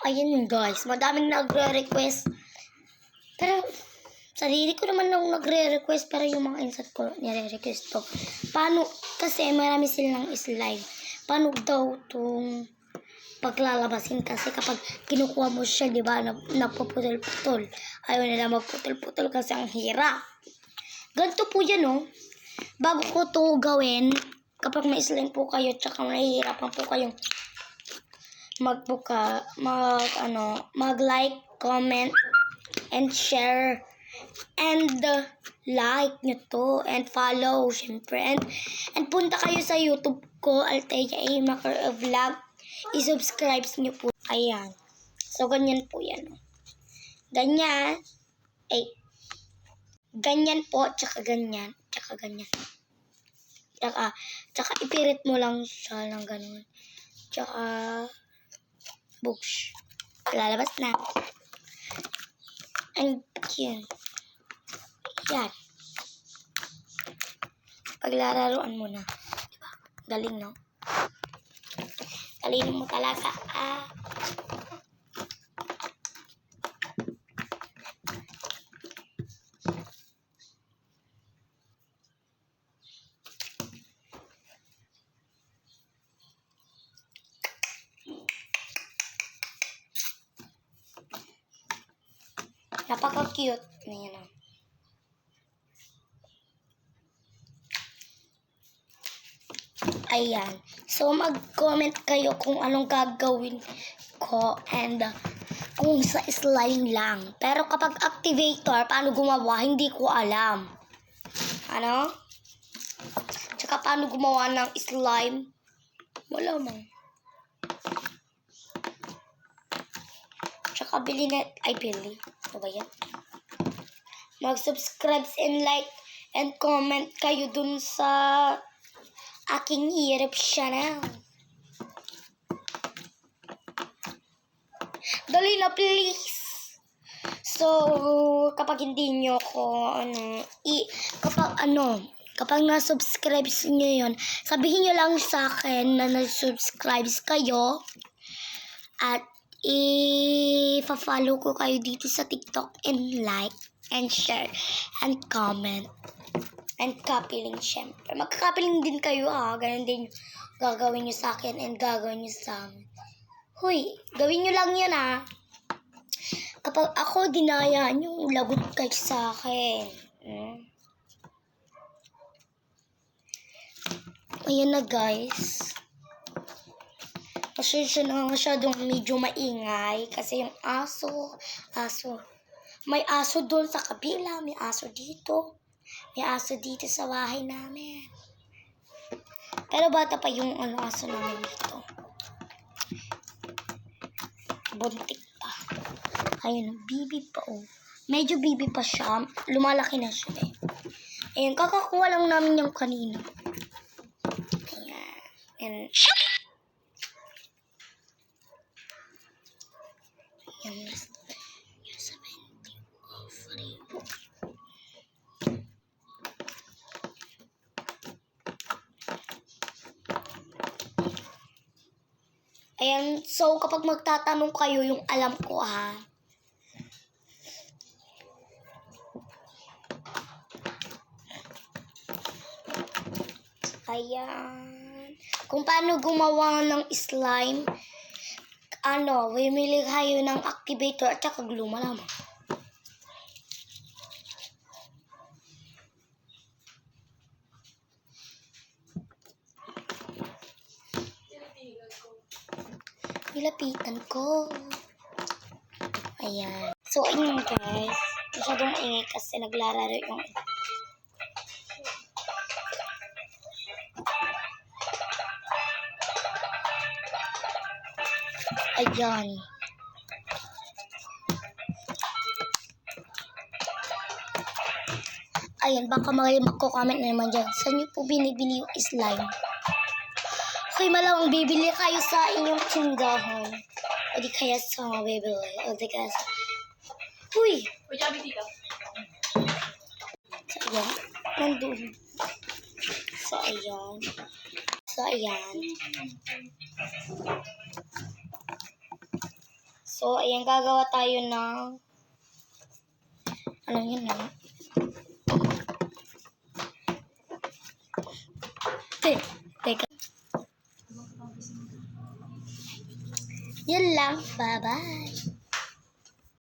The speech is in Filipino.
ayun guys, madaming nagre-request. Pero, sarili ko naman lang nagre-request, pero yung mga insert ko nire-request to. Paano, kasi marami silang slime. Paano daw itong paglalabasin? Kasi kapag kinukuha mo siya, di ba, napuputol-putol. Ayaw nila magputol-putol kasi ang hirap. Ganito po yan, oh. Bago ko to gawin, kapag may slime po kayo, tsaka nahihirapan po kayong mag-like, comment, and share, and like nyo to, and follow, syempre, and punta kayo sa YouTube ko, Althea A. Maker Vlog, i-subscribe nyo po, ayan, so ganyan po yan, ganyan, ganyan po, tsaka ganyan, tsaka ipirit mo lang siya ng ganun, tsaka books. Lalabas na. And yun. Yan. Paglalaroan mo na. Diba? Galing, no? Galing mo talaga. Napaka-cute na yan. Ayan. So, mag-comment kayo kung anong gagawin ko and kung sa slime lang. Pero kapag activator, paano gumawa, hindi ko alam. Ano? Tsaka paano gumawa ng slime? Wala man. Tsaka bili. Ano ba yan? Mag-subscribe and like and comment kayo dun sa aking YouTube channel. Dali na please! So, kapag hindi nyo ko, kapag na-subscribe nyo yun, sabihin nyo lang sa akin na na-subscribe kayo at i-follow ko kayo dito sa TikTok and like and share and comment and copy link syempre. Magka-copy link din kayo ganun din gagawin nyo sa akin and gagawin nyo sa amin. Huy, gawin nyo lang yan kapag ako dinaya nyo, lagot kayo sa akin. Ayan na guys. Pasensya na masyadong medyo maingay kasi yung aso. May aso doon sa kabila, may aso dito. May aso dito sa bahay namin. Pero bata pa yung aso namin dito. Buntik pa. Ayun, bibi pa Medyo bibi pa siya. Lumalaki na siya Ayun, kakakuha lang namin yung kanina. Ayan. Ayan, so kapag magtatanong kayo, yung alam ko Ayan. Kung paano gumawa ng slime, bumili kayo ng activator at saka glue, malamang. Nilapitan ko. Ayan. So, ayun guys. Masyadong maingay kasi naglararo yung Ayan. Ayan, baka magko-comment na naman dyan. Saan nyo po binibili yung slime? Okay, malamang bibili kayo sa inyong tindahan. O di kaya sa mga bibili. O di kaya sa... Huy! So, ayan. Nandun. So, ayan. So, So, ayan, gagawa tayo ng... Ano yun na? Teka. Yun lang. Bye-bye.